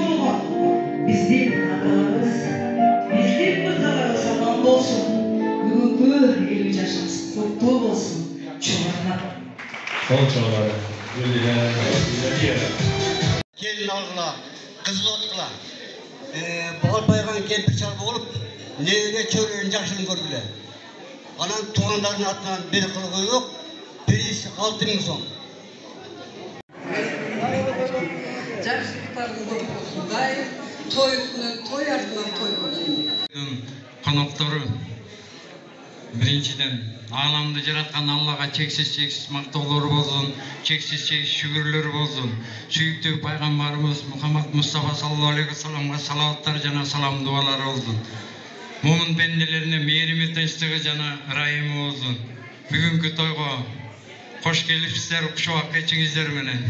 болған біздің аталарымыз, біздің мырзаларымыз аман болсын. Бүгінгі 50 жашыңыз құтты болсын. Çoğlarına. Sol çoğları. Gelin algıla, kızıl otla. Bal baygan kempir çalma olup, nevine çöreğin yaşını gördüler. Anan tuğanların atından bir kılığı yok, birisi 6 bin son. Жақсылықтарың көп болсын. Дайым той үстінен той артынан той болсын. Қонақтары біріншіден аламды жаратқан Аллаға чексіз мақтаулар болсын, чексіз шүгірлер болсын. Сүйікті пайғамбарымыз Мұхаммад Мұстафа саллаллаху алейхи вассаламға салауаттар жана салам дуалар болсын. Момын пенделеріне мейірімі тыныштығы жана райымы болсын. Бүгінгі тойға қош келіпсіздер, құшуақ кечіңіздер менен.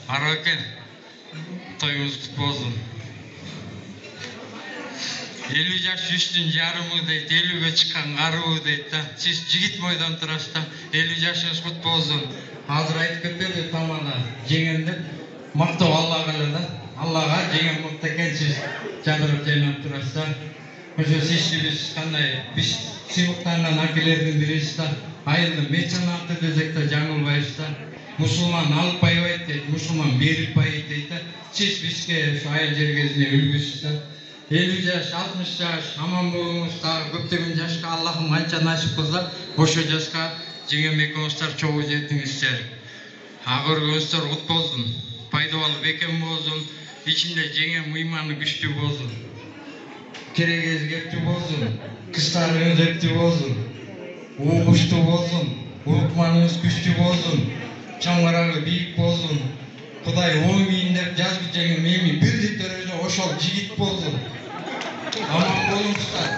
Араке тойымыз құтты болсын. 50 жаш үстін жарымы дейді, 50-ге шыққан қаруы дейді. Сіз жігіт бойдан тұрасыздар, 50 жашыңыз құтты болсын. Азыр айтып кетті тамада жеңендер мақтау Аллаға да. Аллаға жеңен мықты екен, сіз жадырып жайнап тұрасыздар. Осы сіз қандай біз сыйлықтарынан әкелердің бірісіздер. Айылды меценаты дезекте жаңылбайсыздар. Мұсылман алып байбайды дейді, мұсылман беріп байайды дейді. Сіз бізге айыл жергезіне үлгісіздер. 50 жаш, 60 жаш, аман болыңыз, көптеген жашқа Аллахым анча насип қылса, ошо жашқа жеңем экөөңүздөр чогуу жетиңиздер. Агырыңыздар кут болсун, пайдалуу бекем болсун, ичинде жеңем ыйманы күчтүү болсун. Керегиңиз кептүү болсун, кыздарыңыз эптүү болсун, угуштуу болсун, урукманыңыз күчтүү болсун, чаңгарагы бийик болсун. Кудай оймейін деп жазғы жеңем эми бирдик дәрежеде ошол жигит болсун. Аман болуңуздар.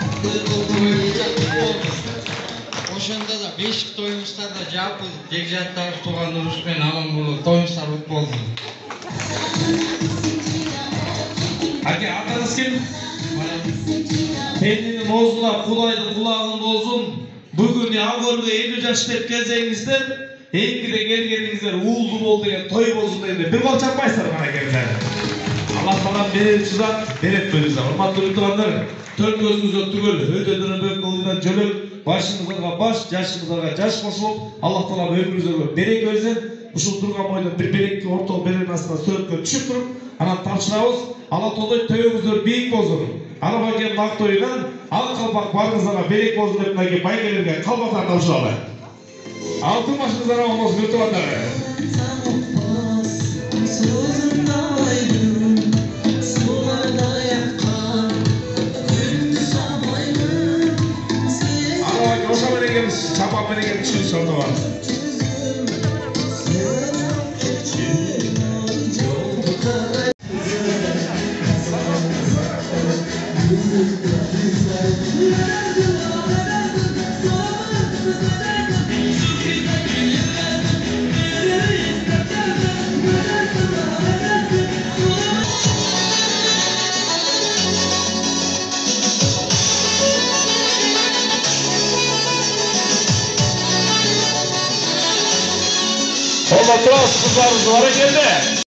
Ошондо да бешик тоюңуздарда жапыл жекжаттар туугандарыбыз менен аман болуп тоюңуздар кут болсун. Аке атаңыз ким? Пенденин оозуна кулайдын кулагын болсун. Бүгүн Агорго 50 жаш деп кезеңиздер. Эңгиден келгениңиздер уулду бол деген той болсун дегенде бир кол чаппайсыздар мына келиңиздер. Алла таала берүүчү зат, берет берүүчү. Урматтуу туугандар, төрт көзүңүздө түгөл өйдөдөн бөк кылыдан жөлөк, башыңыздарга баш, жашыңыздарга жаш кошулуп, Алла таала өмүрүңүздөргө береке берсин. Ушул турган бойдон бир берекке ортого беренин астына сүрөткө түшүп туруп, анан тапшырабыз. Алла таала төбөңүздөр бийик болсун. Араба келген ак тойунан ал калпак барыңыздарга береке болсун деп мына байгелерге калпактар тапшыралы. Altın başınızdan olmaz lütfen. Ama koşa vereceğimiz, çapa vereceğimiz için sordu var. Olma, kızlarımız var geldi.